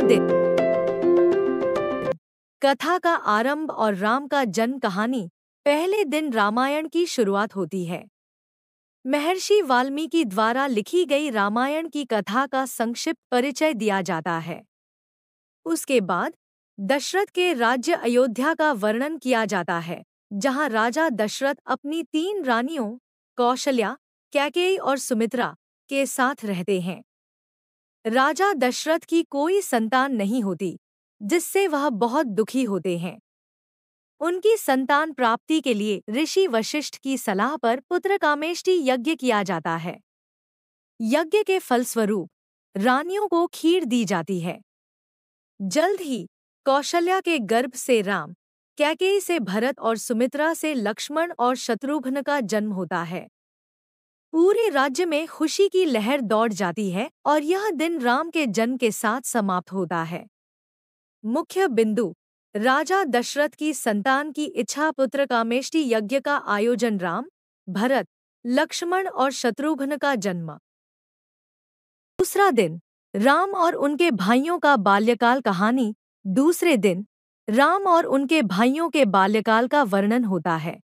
दिन कथा का आरंभ और राम का जन्म कहानी। पहले दिन रामायण की शुरुआत होती है। महर्षि वाल्मीकि द्वारा लिखी गई रामायण की कथा का संक्षिप्त परिचय दिया जाता है। उसके बाद दशरथ के राज्य अयोध्या का वर्णन किया जाता है, जहां राजा दशरथ अपनी 3 रानियों कौशल्या, कैकेयी और सुमित्रा के साथ रहते हैं। राजा दशरथ की कोई संतान नहीं होती, जिससे वह बहुत दुखी होते हैं। उनकी संतान प्राप्ति के लिए ऋषि वशिष्ठ की सलाह पर पुत्रकामेष्टि यज्ञ किया जाता है। यज्ञ के फलस्वरूप रानियों को खीर दी जाती है। जल्द ही कौशल्या के गर्भ से राम, कैकेयी से भरत और सुमित्रा से लक्ष्मण और शत्रुघ्न का जन्म होता है। पूरे राज्य में खुशी की लहर दौड़ जाती है और यह दिन राम के जन्म के साथ समाप्त होता है। मुख्य बिंदु: राजा दशरथ की संतान की इच्छा, पुत्रकामेष्टि यज्ञ का आयोजन, राम, भरत, लक्ष्मण और शत्रुघ्न का जन्म। दूसरा दिन राम और उनके भाइयों का बाल्यकाल कहानी। दूसरे दिन राम और उनके भाइयों के बाल्यकाल का वर्णन होता है।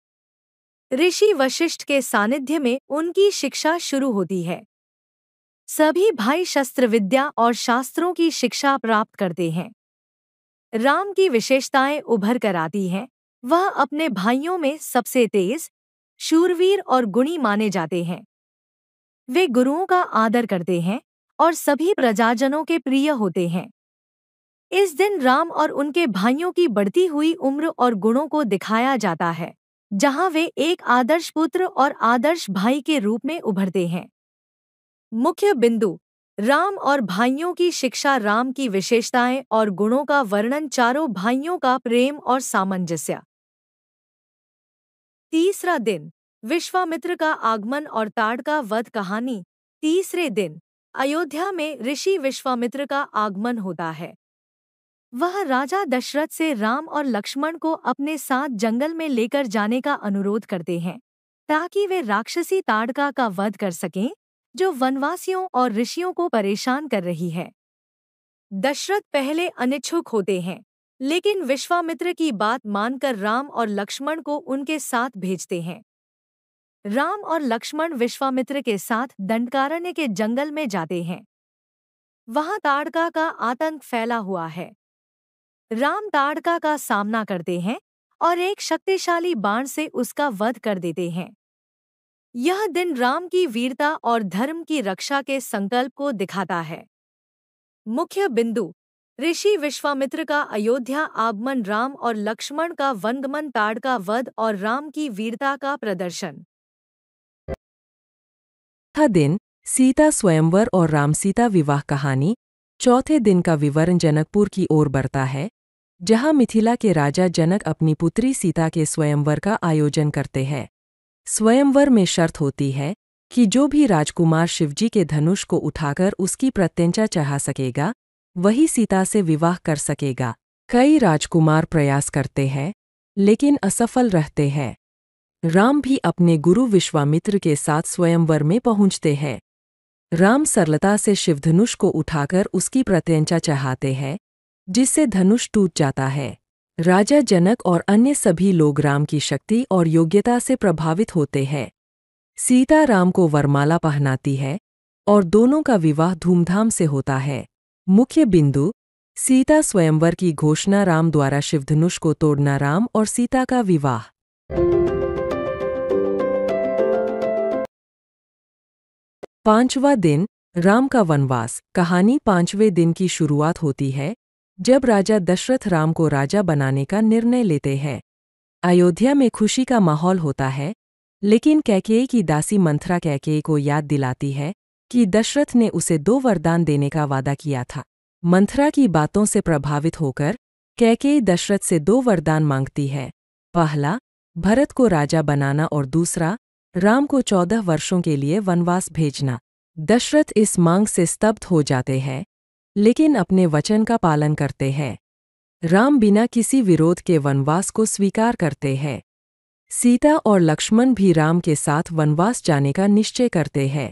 ऋषि वशिष्ठ के सानिध्य में उनकी शिक्षा शुरू होती है। सभी भाई शस्त्र विद्या और शास्त्रों की शिक्षा प्राप्त करते हैं। राम की विशेषताएं उभर कर आती हैं। वह अपने भाइयों में सबसे तेज, शूरवीर और गुणी माने जाते हैं। वे गुरुओं का आदर करते हैं और सभी प्रजाजनों के प्रिय होते हैं। इस दिन राम और उनके भाइयों की बढ़ती हुई उम्र और गुणों को दिखाया जाता है, जहां वे एक आदर्श पुत्र और आदर्श भाई के रूप में उभरते हैं। मुख्य बिंदु: राम और भाइयों की शिक्षा, राम की विशेषताएं और गुणों का वर्णन, चारों भाइयों का प्रेम और सामंजस्य। तीसरा दिन विश्वामित्र का आगमन और ताड़का वध कहानी। तीसरे दिन अयोध्या में ऋषि विश्वामित्र का आगमन होता है। वह राजा दशरथ से राम और लक्ष्मण को अपने साथ जंगल में लेकर जाने का अनुरोध करते हैं, ताकि वे राक्षसी ताड़का का वध कर सकें, जो वनवासियों और ऋषियों को परेशान कर रही है। दशरथ पहले अनिच्छुक होते हैं, लेकिन विश्वामित्र की बात मानकर राम और लक्ष्मण को उनके साथ भेजते हैं। राम और लक्ष्मण विश्वामित्र के साथ दंडकारण्य के जंगल में जाते हैं। वहां ताड़का का आतंक फैला हुआ है। राम ताड़का का सामना करते हैं और एक शक्तिशाली बाण से उसका वध कर देते हैं। यह दिन राम की वीरता और धर्म की रक्षा के संकल्प को दिखाता है। मुख्य बिंदु: ऋषि विश्वामित्र का अयोध्या आगमन, राम और लक्ष्मण का वनगमन, ताड़का वध और राम की वीरता का प्रदर्शन। चौथा दिन सीता स्वयंवर और राम सीता विवाह कहानी। चौथे दिन का विवरण जनकपुर की ओर बढ़ता है, जहां मिथिला के राजा जनक अपनी पुत्री सीता के स्वयंवर का आयोजन करते हैं। स्वयंवर में शर्त होती है कि जो भी राजकुमार शिवजी के धनुष को उठाकर उसकी प्रत्यंचा चढ़ा सकेगा, वही सीता से विवाह कर सकेगा। कई राजकुमार प्रयास करते हैं, लेकिन असफल रहते हैं। राम भी अपने गुरु विश्वामित्र के साथ स्वयंवर में पहुंचते हैं। राम सरलता से शिवधनुष को उठाकर उसकी प्रत्यंचा चढ़ाते हैं, जिससे धनुष टूट जाता है। राजा जनक और अन्य सभी लोग राम की शक्ति और योग्यता से प्रभावित होते हैं। सीता राम को वरमाला पहनाती है और दोनों का विवाह धूमधाम से होता है। मुख्य बिंदु: सीता स्वयंवर की घोषणा, राम द्वारा शिवधनुष को तोड़ना, राम और सीता का विवाह। पांचवा दिन राम का वनवास कहानी। पांचवें दिन की शुरुआत होती है जब राजा दशरथ राम को राजा बनाने का निर्णय लेते हैं। अयोध्या में खुशी का माहौल होता है, लेकिन कैकेयी की दासी मंथरा कैकेयी को याद दिलाती है कि दशरथ ने उसे 2 वरदान देने का वादा किया था। मंथरा की बातों से प्रभावित होकर कैकेयी दशरथ से 2 वरदान मांगती है। पहला, भरत को राजा बनाना और दूसरा, राम को 14 वर्षों के लिए वनवास भेजना। दशरथ इस मांग से स्तब्ध हो जाते हैं, लेकिन अपने वचन का पालन करते हैं। राम बिना किसी विरोध के वनवास को स्वीकार करते हैं। सीता और लक्ष्मण भी राम के साथ वनवास जाने का निश्चय करते हैं।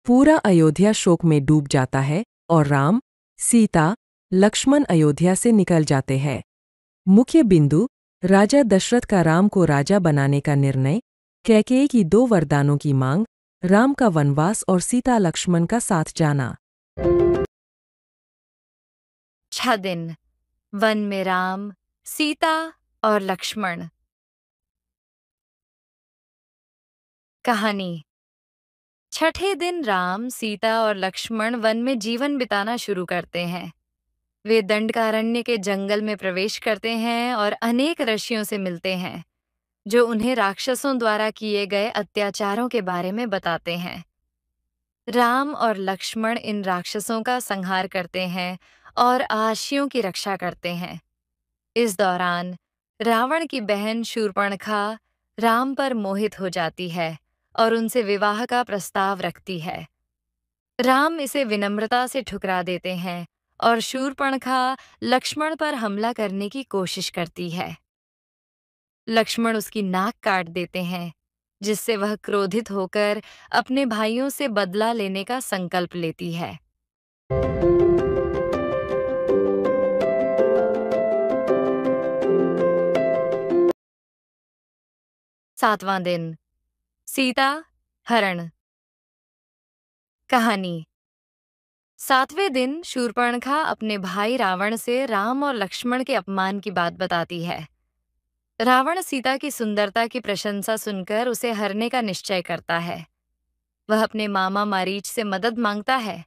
पूरा अयोध्या शोक में डूब जाता है और राम, सीता, लक्ष्मण अयोध्या से निकल जाते हैं। मुख्य बिंदु: राजा दशरथ का राम को राजा बनाने का निर्णय, कैकेयी की 2 वरदानों की मांग, राम का वनवास और सीता लक्ष्मण का साथ जाना। 6 दिन वन में राम, सीता और लक्ष्मण। कहानी। छठे दिन राम, सीता और लक्ष्मण वन में जीवन बिताना शुरू करते हैं। वे दंडकारण्य के जंगल में प्रवेश करते हैं और अनेक ऋषियों से मिलते हैं, जो उन्हें राक्षसों द्वारा किए गए अत्याचारों के बारे में बताते हैं। राम और लक्ष्मण इन राक्षसों का संहार करते हैं और आशियों की रक्षा करते हैं। इस दौरान रावण की बहन शूर्पणखा राम पर मोहित हो जाती है और उनसे विवाह का प्रस्ताव रखती है। राम इसे विनम्रता से ठुकरा देते हैं और शूर्पणखा लक्ष्मण पर हमला करने की कोशिश करती है। लक्ष्मण उसकी नाक काट देते हैं, जिससे वह क्रोधित होकर अपने भाइयों से बदला लेने का संकल्प लेती है। सातवां दिन सीता हरण। कहानी। 7वें दिन शूर्पणखा अपने भाई रावण से राम और लक्ष्मण के अपमान की बात बताती है। रावण सीता की सुंदरता की प्रशंसा सुनकर उसे हरने का निश्चय करता है। वह अपने मामा मारीच से मदद मांगता है।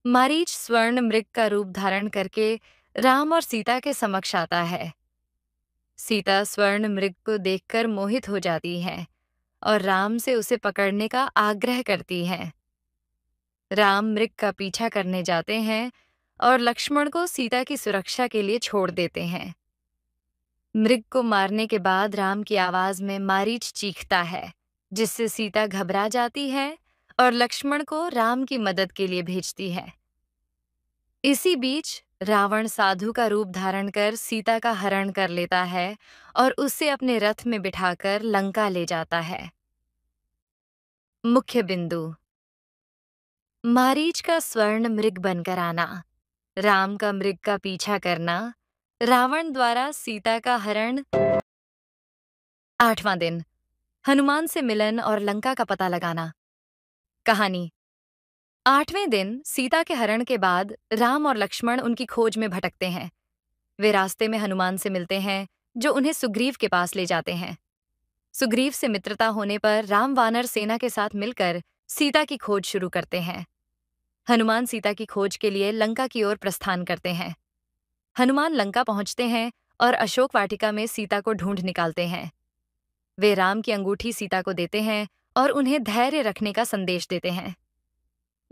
मारीच स्वर्ण मृग का रूप धारण करके राम और सीता के समक्ष आता है। सीता स्वर्ण मृग को देखकर मोहित हो जाती है और राम से उसे पकड़ने का आग्रह करती है। राम मृग का पीछा करने जाते हैं और लक्ष्मण को सीता की सुरक्षा के लिए छोड़ देते हैं। मृग को मारने के बाद राम की आवाज में मारीच चीखता है, जिससे सीता घबरा जाती है और लक्ष्मण को राम की मदद के लिए भेजती है। इसी बीच रावण साधु का रूप धारण कर सीता का हरण कर लेता है और उसे अपने रथ में बिठाकर लंका ले जाता है। मुख्य बिंदु: मारीच का स्वर्ण मृग बनकर आना, राम का मृग का पीछा करना, रावण द्वारा सीता का हरण। 8वां दिन हनुमान से मिलन और लंका का पता लगाना। कहानी। 8वें दिन सीता के हरण के बाद राम और लक्ष्मण उनकी खोज में भटकते हैं। वे रास्ते में हनुमान से मिलते हैं, जो उन्हें सुग्रीव के पास ले जाते हैं। सुग्रीव से मित्रता होने पर राम वानर सेना के साथ मिलकर सीता की खोज शुरू करते हैं। हनुमान सीता की खोज के लिए लंका की ओर प्रस्थान करते हैं। हनुमान लंका पहुंचते हैं और अशोक वाटिका में सीता को ढूंढ निकालते हैं। वे राम की अंगूठी सीता को देते हैं और उन्हें धैर्य रखने का संदेश देते हैं।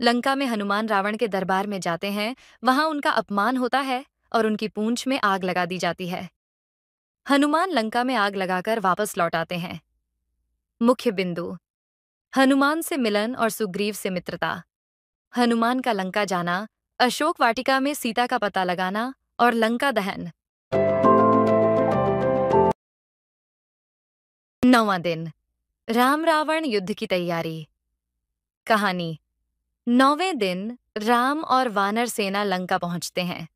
लंका में हनुमान रावण के दरबार में जाते हैं। वहां उनका अपमान होता है और उनकी पूंछ में आग लगा दी जाती है। हनुमान लंका में आग लगाकर वापस लौट आते हैं। मुख्य बिंदु: हनुमान से मिलन और सुग्रीव से मित्रता, हनुमान का लंका जाना, अशोक वाटिका में सीता का पता लगाना और लंका दहन। 9वां दिन राम रावण युद्ध की तैयारी। कहानी। 9वें दिन राम और वानर सेना लंका पहुंचते हैं।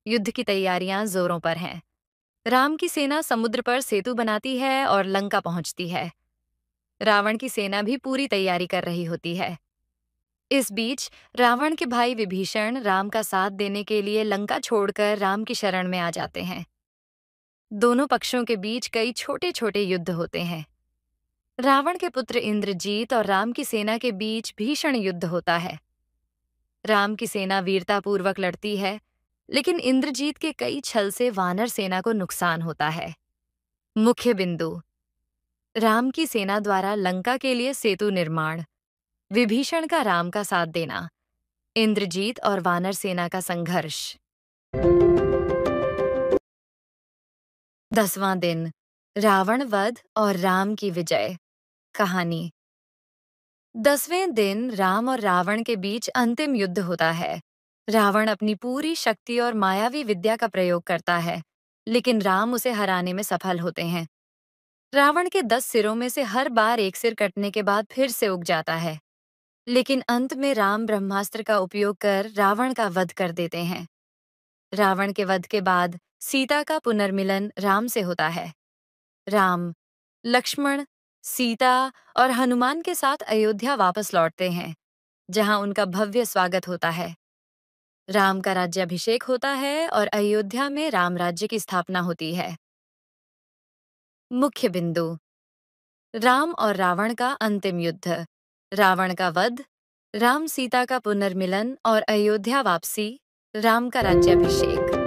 युद्ध की तैयारियां जोरों पर हैं। राम की सेना समुद्र पर सेतु बनाती है और लंका पहुंचती है। रावण की सेना भी पूरी तैयारी कर रही होती है। इस बीच रावण के भाई विभीषण राम का साथ देने के लिए लंका छोड़कर राम की शरण में आ जाते हैं। दोनों पक्षों के बीच कई छोटे छोटे युद्ध होते हैं। रावण के पुत्र इंद्रजीत और राम की सेना के बीच भीषण युद्ध होता है। राम की सेना वीरतापूर्वक लड़ती है, लेकिन इंद्रजीत के कई छल से वानर सेना को नुकसान होता है। मुख्य बिंदु: राम की सेना द्वारा लंका के लिए सेतु निर्माण, विभीषण का राम का साथ देना, इंद्रजीत और वानर सेना का संघर्ष। 10वां दिन रावण वध और राम की विजय। कहानी। 10वें दिन राम और रावण के बीच अंतिम युद्ध होता है। रावण अपनी पूरी शक्ति और मायावी विद्या का प्रयोग करता है, लेकिन राम उसे हराने में सफल होते हैं। रावण के 10 सिरों में से हर बार एक सिर कटने के बाद फिर से उग जाता है, लेकिन अंत में राम ब्रह्मास्त्र का उपयोग कर रावण का वध कर देते हैं। रावण के वध के बाद सीता का पुनर्मिलन राम से होता है। राम, लक्ष्मण, सीता और हनुमान के साथ अयोध्या वापस लौटते हैं, जहां उनका भव्य स्वागत होता है। राम का राज्याभिषेक होता है और अयोध्या में राम राज्य की स्थापना होती है। मुख्य बिंदु: राम और रावण का अंतिम युद्ध, रावण का वध, राम सीता का पुनर्मिलन और अयोध्या वापसी, राम का राज्याभिषेक।